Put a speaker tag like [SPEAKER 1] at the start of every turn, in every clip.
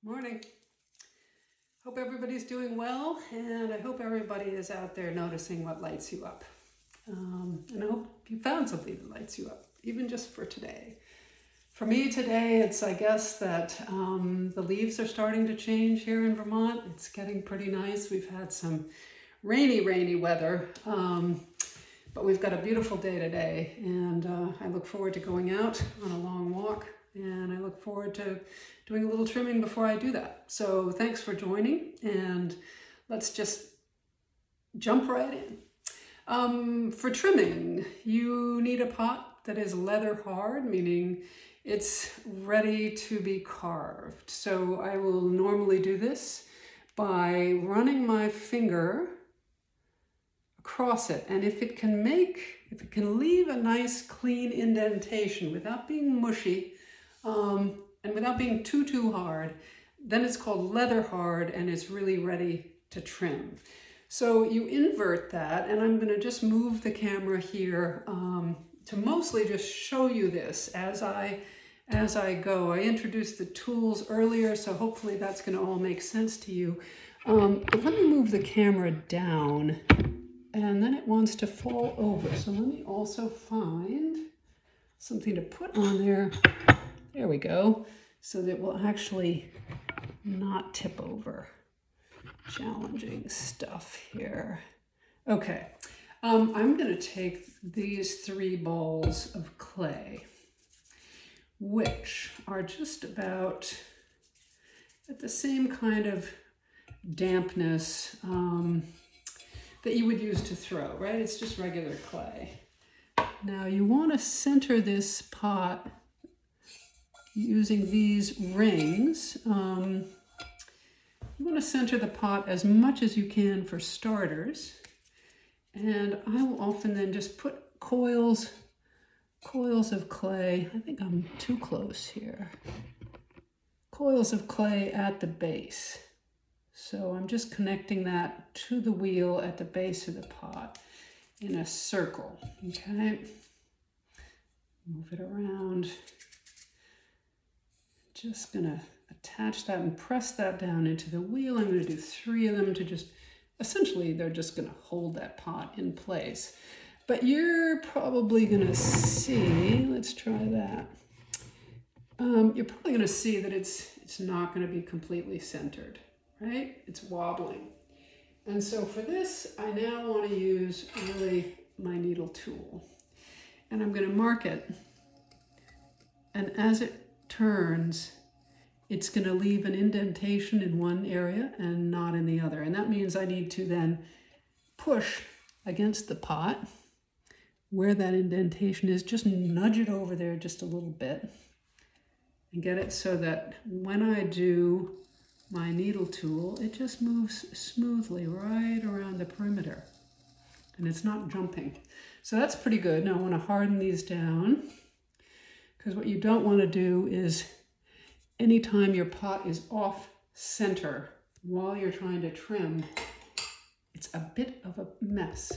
[SPEAKER 1] Morning. Hope everybody's doing well, and I hope everybody is out there noticing what lights you up. And I hope you found something that lights you up, even just for today. For me today, it's I guess that the leaves are starting to change here in Vermont. It's getting pretty nice. We've had some rainy weather, but we've got a beautiful day today, and I look forward to going out on a long walk, and I look forward to doing a little trimming before I do that. So thanks for joining, and let's just jump right in. For trimming, you need a pot that is leather hard, meaning it's ready to be carved. So I will normally do this by running my finger across it, and if it can leave a nice clean indentation without being mushy, and without being too hard, then it's called leather hard, and it's really ready to trim. So you invert that, and I'm going to just move the camera here to mostly just show you this as I go. I introduced the tools earlier, so hopefully that's going to all make sense to you. But let me move the camera down, and then it wants to fall over. So let me also find something to put on there. There we go, so that it will actually not tip over. Challenging stuff here. Okay, I'm going to take these 3 balls of clay, which are just about at the same kind of dampness that you would use to throw, right? It's just regular clay. Now you want to center this pot using these rings. You want to center the pot as much as you can for starters. And I will often then just put coils of clay. I think I'm too close here. Coils of clay at the base. So I'm just connecting that to the wheel at the base of the pot in a circle, okay? Move it around. Just gonna attach that and press that down into the wheel. I'm gonna do 3 of them to just, essentially they're just gonna hold that pot in place. But you're probably gonna see, let's try that. You're probably gonna see that it's not gonna be completely centered, right? It's wobbling. And so for this, I now wanna use really my needle tool. And I'm gonna mark it. And as it turns, it's going to leave an indentation in one area and not in the other. And that means I need to then push against the pot where that indentation is, just nudge it over there just a little bit and get it so that when I do my needle tool, it just moves smoothly right around the perimeter and it's not jumping. So that's pretty good. Now I want to harden these down, because what you don't want to do is anytime your pot is off center while you're trying to trim, it's a bit of a mess.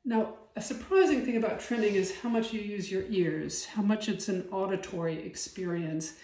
[SPEAKER 1] Now, a surprising thing about trimming is how much you use your ears, how much it's an auditory experience.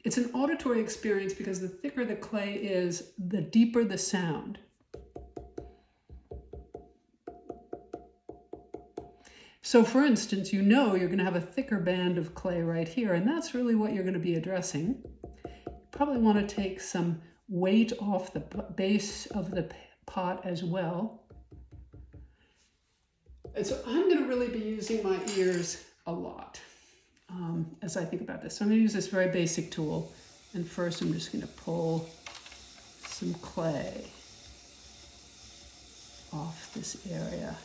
[SPEAKER 1] It's an auditory experience because the thicker the clay is, the deeper the sound. So for instance, you're going to have a thicker band of clay right here, and that's really what you're going to be addressing. You probably want to take some weight off the base of the pot as well. And so I'm going to really be using my ears a lot as I think about this. So I'm going to use this very basic tool, and first I'm just going to pull some clay off this area.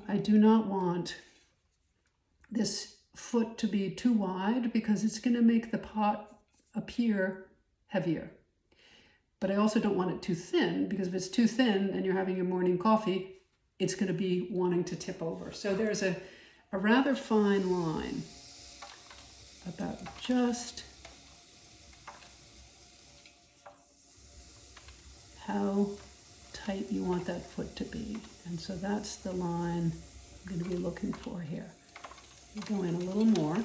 [SPEAKER 1] I do not want this foot to be too wide because it's going to make the pot appear heavier. But I also don't want it too thin, because if it's too thin and you're having your morning coffee, it's going to be wanting to tip over. So there's a rather fine line about just how tight you want that foot to be. And so that's the line I'm going to be looking for here. You go in a little more.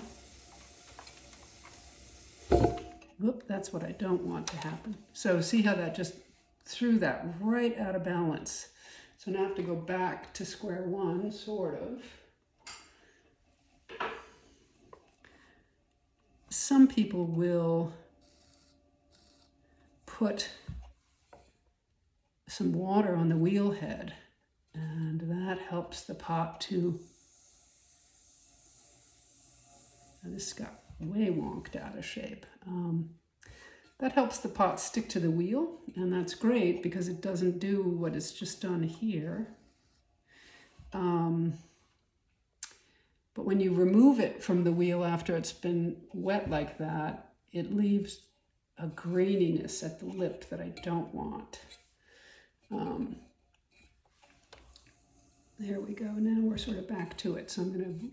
[SPEAKER 1] Whoop, that's what I don't want to happen. So see how that just threw that right out of balance. So now I have to go back to square one, sort of. Some people will put some water on the wheel head, and that helps the pot to, this got way wonked out of shape. That helps the pot stick to the wheel, and that's great because it doesn't do what it's just done here. But when you remove it from the wheel after it's been wet like that, it leaves a graininess at the lip that I don't want. There we go. Now we're sort of back to it. So I'm going to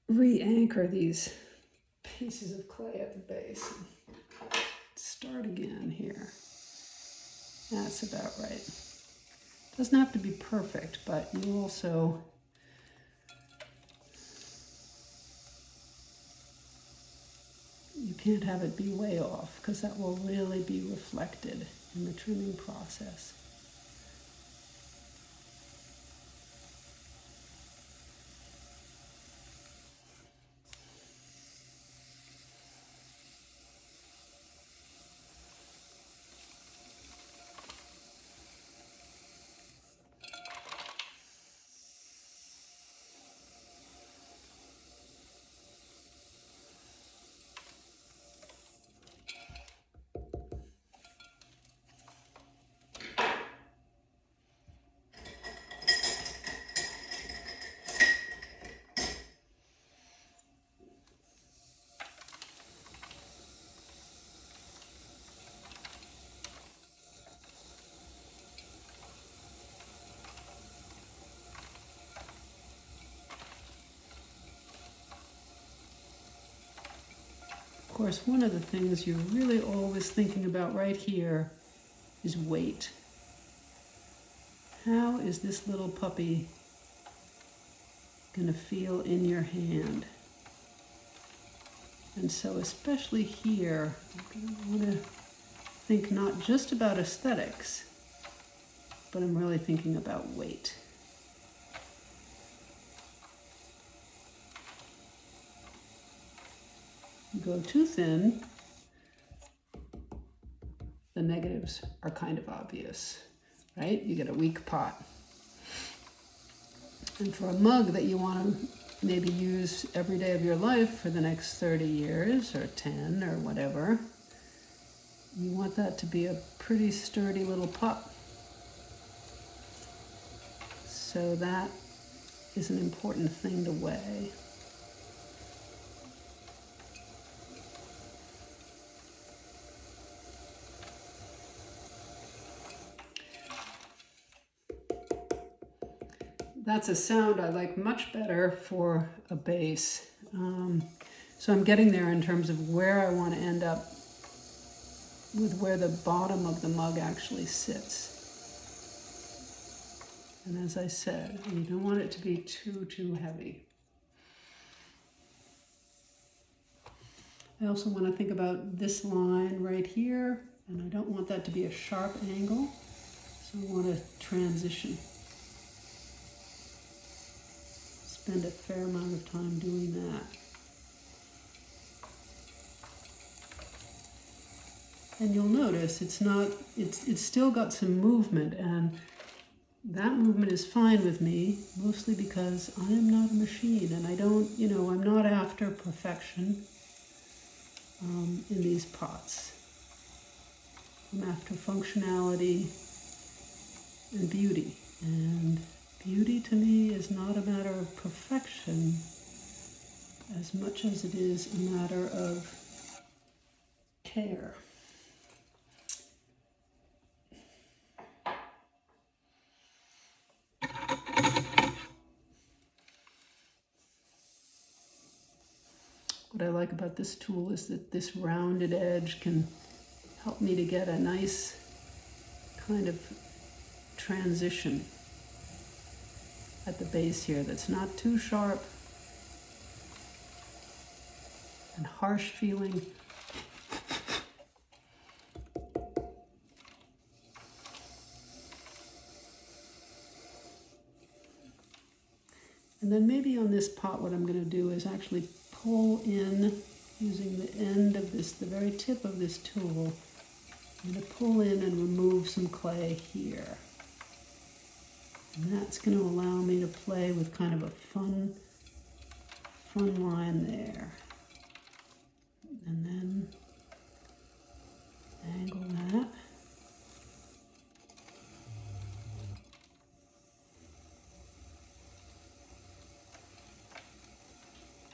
[SPEAKER 1] re-anchor these pieces of clay at the base. Start again here. That's about right. Doesn't have to be perfect, but you also you can't have it be way off because that will really be reflected in the trimming process. Of course, one of the things you're really always thinking about right here is weight. How is this little puppy going to feel in your hand? And so especially here, I want to think not just about aesthetics, but I'm really thinking about weight. You go too thin, the negatives are kind of obvious, right? You get a weak pot. And for a mug that you want to maybe use every day of your life for the next 30 years or 10 or whatever, you want that to be a pretty sturdy little pup. So that is an important thing to weigh. That's a sound I like much better for a base. So I'm getting there in terms of where I want to end up with where the bottom of the mug actually sits. And as I said, you don't want it to be too heavy. I also want to think about this line right here, and I don't want that to be a sharp angle, so I want to transition. Spend a fair amount of time doing that. And you'll notice it's still got some movement, and that movement is fine with me, mostly because I am not a machine, and I don't, I'm not after perfection in these pots. I'm after functionality and beauty, and beauty to me is not a matter of perfection as much as it is a matter of care. What what I like about this tool is that this rounded edge can help me to get a nice kind of transition at the base here that's not too sharp and harsh feeling. And then maybe on this pot what I'm going to do is actually pull in, using the end of this, the very tip of this tool, I'm going to pull in and remove some clay here. And that's going to allow me to play with kind of a fun line there. And then angle that.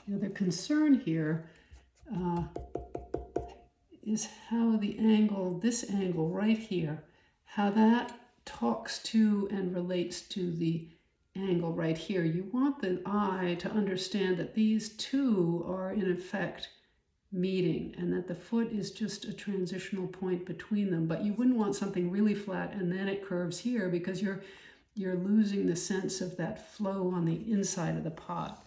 [SPEAKER 1] The other concern here is how the angle, this angle right here, how that talks to and relates to the angle right here. You want the eye to understand that these two are in effect meeting and that the foot is just a transitional point between them. But you wouldn't want something really flat and then it curves here, because you're losing the sense of that flow on the inside of the pot.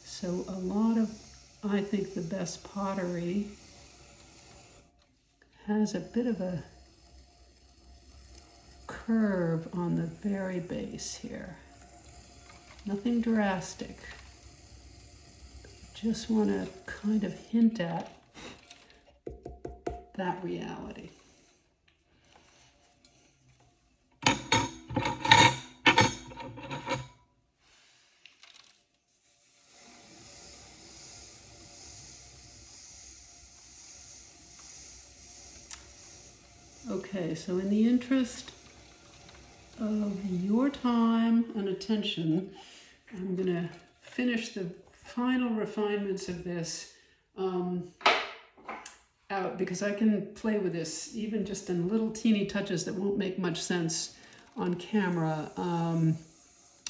[SPEAKER 1] So a lot of, I think the best pottery has a bit of a curve on the very base here. Nothing drastic. Just want to kind of hint at that reality. Okay, so in the interest of your time and attention, I'm going to finish the final refinements of this out, because I can play with this even just in little teeny touches that won't make much sense on camera.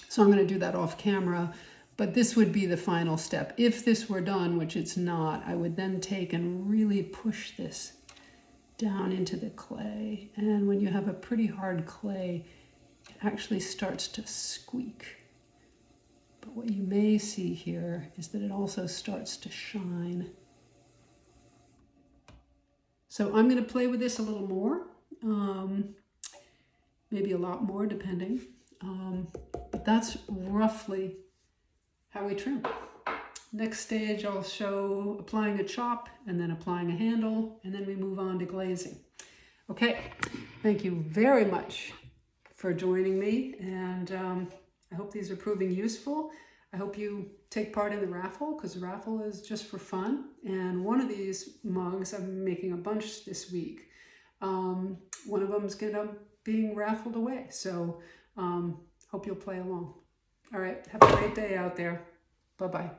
[SPEAKER 1] So I'm going to do that off camera, but this would be the final step. If this were done, which it's not, I would then take and really push this down into the clay. And when you have a pretty hard clay, it actually starts to squeak. But what you may see here is that it also starts to shine. So I'm going to play with this a little more, maybe a lot more depending, but that's roughly how we trim. Next stage I'll show applying a chop and then applying a handle, and then we move on to glazing. Okay, thank you very much for joining me, and I hope these are proving useful. I hope you take part in the raffle, because the raffle is just for fun. And one of these mugs, I'm making a bunch this week. One of them is going to being raffled away. So hope you'll play along. All right, have a great day out there. Bye-bye.